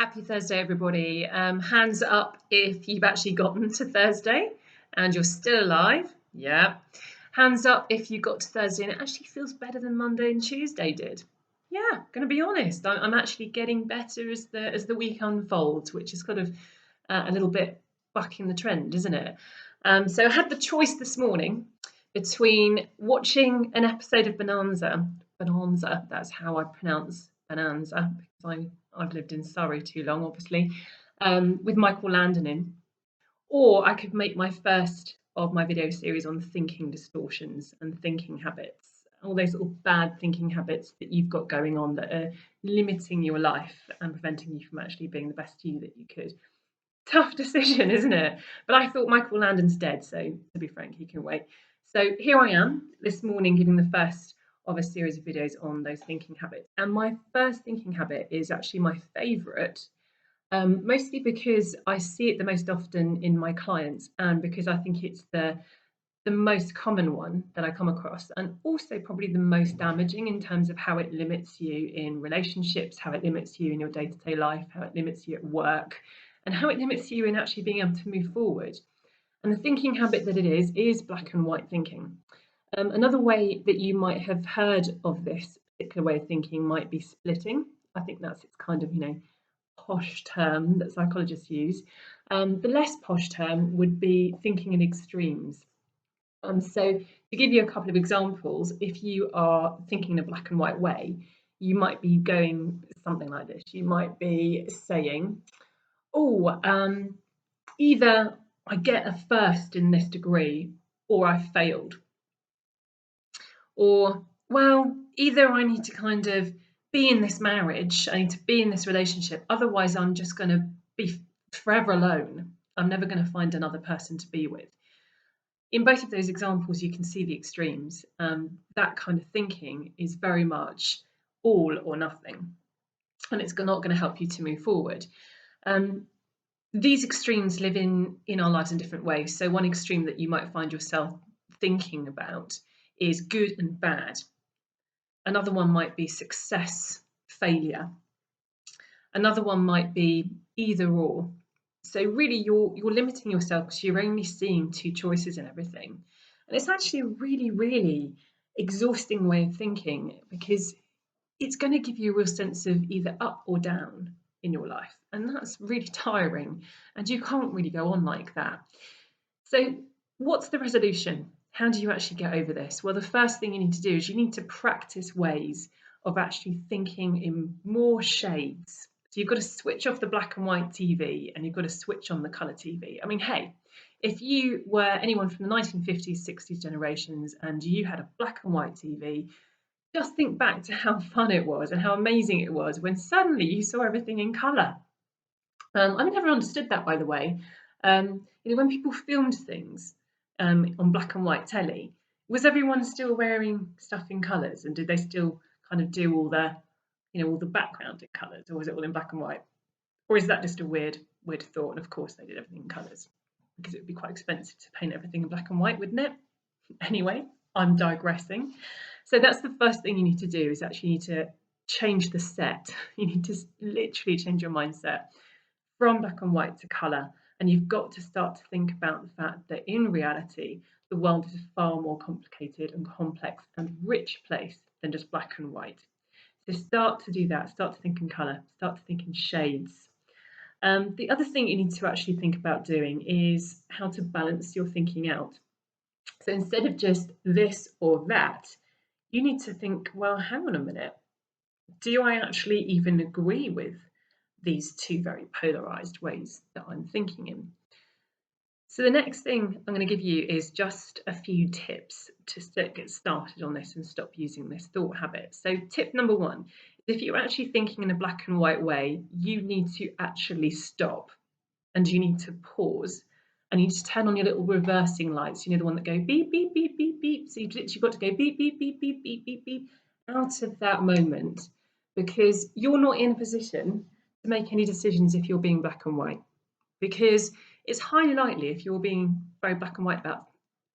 Happy Thursday, everybody. Hands up if you've actually gotten to Thursday and you're still alive. Yeah. Hands up if you got to Thursday and it actually feels better than Monday and Tuesday did. Yeah, going to be honest. I'm actually getting better as the week unfolds, which is kind of a little bit bucking the trend, isn't it? So I had the choice this morning between watching an episode of Bonanza, that's how I pronounce Bonanza, because I've lived in Surrey too long, obviously, with Michael Landon in, or I could make my first of my video series on thinking distortions and thinking habits, all those little bad thinking habits that you've got going on that are limiting your life and preventing you from actually being the best you that you could. Tough decision, isn't it? But I thought Michael Landon's dead, so to be frank, he can wait. So here I am this morning giving the first of a series of videos on those thinking habits. And my first thinking habit is actually my favourite, mostly because I see it the most often in my clients and because I think it's the most common one that I come across, and also probably the most damaging in terms of how it limits you in relationships, how it limits you in your day-to-day life, how it limits you at work, and how it limits you in actually being able to move forward. And the thinking habit that it is black and white thinking. Another way that you might have heard of this particular way of thinking might be splitting. I think that's its kind of, posh term that psychologists use. The less posh term would be thinking in extremes. So to give you a couple of examples, if you are thinking in a black and white way, you might be going something like this. You might be saying, either I get a first in this degree or I failed. Or, well, either I need to kind of be in this marriage, I need to be in this relationship, otherwise I'm just going to be forever alone. I'm never going to find another person to be with. In both of those examples, you can see the extremes. That kind of thinking is very much all or nothing, and it's not going to help you to move forward. These extremes live in our lives in different ways. So one extreme that you might find yourself thinking about is good and bad. Another one might be success, failure. Another one might be either or. So really you're limiting yourself because you're only seeing two choices in everything. And it's actually a really, really exhausting way of thinking because it's going to give you a real sense of either up or down in your life. And that's really tiring. And you can't really go on like that. So what's the resolution? How do you actually get over this? Well, the first thing you need to do is you need to practice ways of actually thinking in more shades. So you've got to switch off the black and white TV and you've got to switch on the colour TV. I mean, hey, if you were anyone from the 1950s, 60s generations and you had a black and white TV, just think back to how fun it was and how amazing it was when suddenly you saw everything in colour. I never understood that, by the way. When people filmed things on black and white telly, was everyone still wearing stuff in colours, and did they still kind of do all the background in colours, or was it all in black and white? Or is that just a weird thought? And of course they did everything in colours because it would be quite expensive to paint everything in black and white, wouldn't it? Anyway, I'm digressing. So that's the first thing you need to do is actually need to change the set. You need to literally change your mindset from black and white to colour. And you've got to start to think about the fact that in reality, the world is a far more complicated and complex and rich place than just black and white. So start to do that, start to think in colour, start to think in shades. The other thing you need to actually think about doing is how to balance your thinking out. So instead of just this or that, you need to think, well, hang on a minute. Do I actually even agree with these two very polarized ways that I'm thinking in? So the next thing I'm going to give you is just a few tips to get started on this and stop using this thought habit. So tip number one, if you're actually thinking in a black and white way, you need to actually stop and you need to pause and you need to turn on your little reversing lights, the one that go beep, beep, beep, beep, beep. So you've literally got to go beep, beep, beep, beep, beep, beep, beep out of that moment because you're not in a position to make any decisions if you're being black and white. Because it's highly likely if you're being very black and white about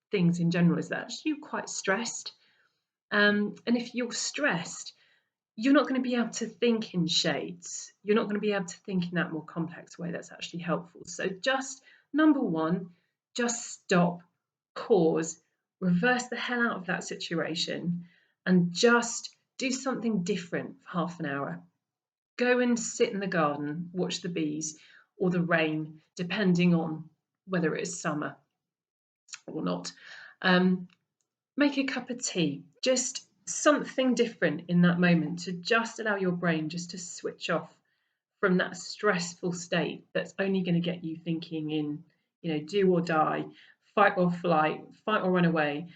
things in general is that you're quite stressed. And if you're stressed, you're not going to be able to think in shades. You're not going to be able to think in that more complex way that's actually helpful. So just number one, just stop, pause, reverse the hell out of that situation, and just do something different for half an hour. Go and sit in the garden, watch the bees or the rain, depending on whether it is summer or not. Make a cup of tea, just something different in that moment to just allow your brain just to switch off from that stressful state that's only going to get you thinking in, do or die, fight or flight, fight or run away.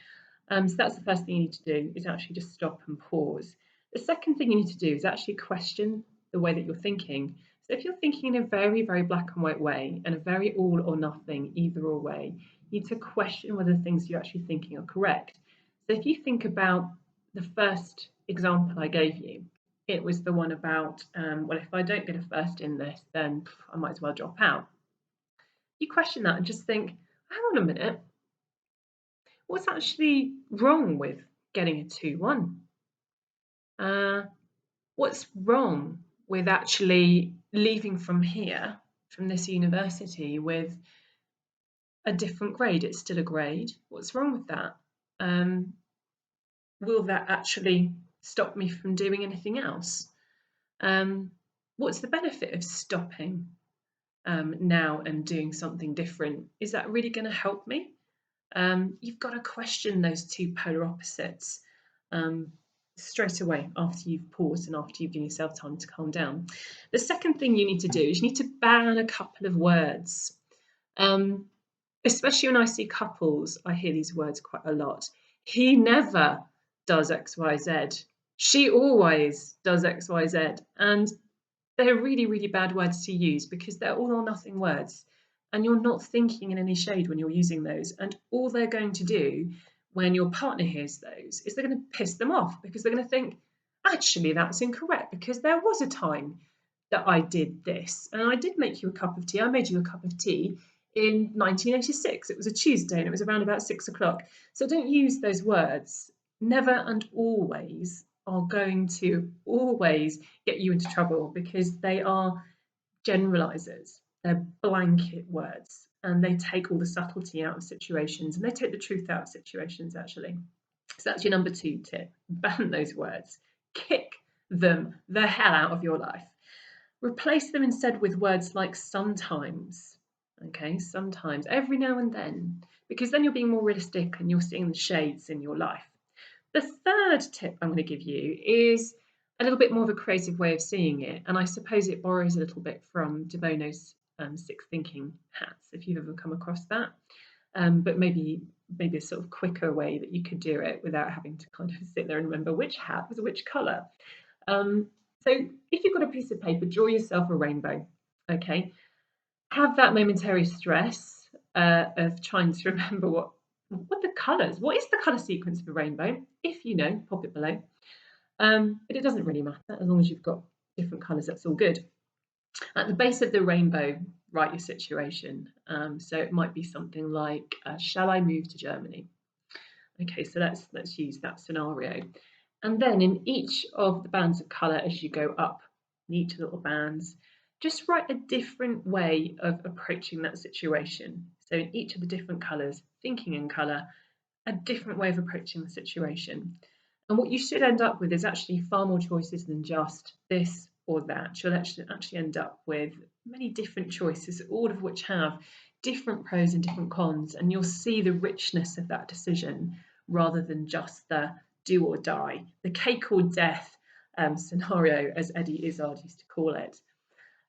So that's the first thing you need to do, is actually just stop and pause. The second thing you need to do is actually question the way that you're thinking. So if you're thinking in a very, very black and white way, and a very all or nothing, either or way, you need to question whether the things you're actually thinking are correct. So if you think about the first example I gave you, it was the one about, well, if I don't get a first in this, then I might as well drop out. You question that and just think, hang on a minute, what's actually wrong with getting a 2-1? What's wrong with actually leaving from here, from this university, with a different grade? It's still a grade. What's wrong with that? Will that actually stop me from doing anything else? What's the benefit of stopping now and doing something different? Is that really going to help me? You've got to question those two polar opposites straight away after you've paused and after you've given yourself time to calm down. The second thing you need to do is you need to ban a couple of words. Especially when I see couples, I hear these words quite a lot. He never does X, Y, Z. She always does X, Y, Z. And they're really, really bad words to use because they're all or nothing words. And you're not thinking in any shade when you're using those. And all they're going to do when your partner hears those is they're going to piss them off, because they're going to think, actually, that's incorrect, because there was a time that I did this and I did make you a cup of tea. I made you a cup of tea in 1986. It was a Tuesday and it was around about 6 o'clock. So don't use those words. Never and always are going to always get you into trouble, because they are generalizers. They're blanket words, and they take all the subtlety out of situations, and they take the truth out of situations, actually. So that's your number 2 tip. Ban those words. Kick them the hell out of your life. Replace them instead with words like sometimes. Okay, sometimes, every now and then, because then you're being more realistic and you're seeing the shades in your life. The third tip I'm going to give you is a little bit more of a creative way of seeing it, and I suppose it borrows a little bit from De Bono's 6 thinking hats, if you've ever come across that. But maybe a sort of quicker way that you could do it without having to kind of sit there and remember which hat was which colour. So if you've got a piece of paper, draw yourself a rainbow. Okay, have that momentary stress of trying to remember what the colours, what is the colour sequence of a rainbow? If you know, pop it below. But it doesn't really matter, as long as you've got different colours, that's all good. At the base of the rainbow, write your situation. So it might be something like, shall I move to Germany? Okay, so let's use that scenario. And then in each of the bands of colour, as you go up, in each little bands, just write a different way of approaching that situation. So in each of the different colours, thinking in colour, a different way of approaching the situation. And what you should end up with is actually far more choices than just this or that. You'll actually end up with many different choices, all of which have different pros and different cons, and you'll see the richness of that decision rather than just the do or die, the cake or death scenario, as Eddie Izzard used to call it.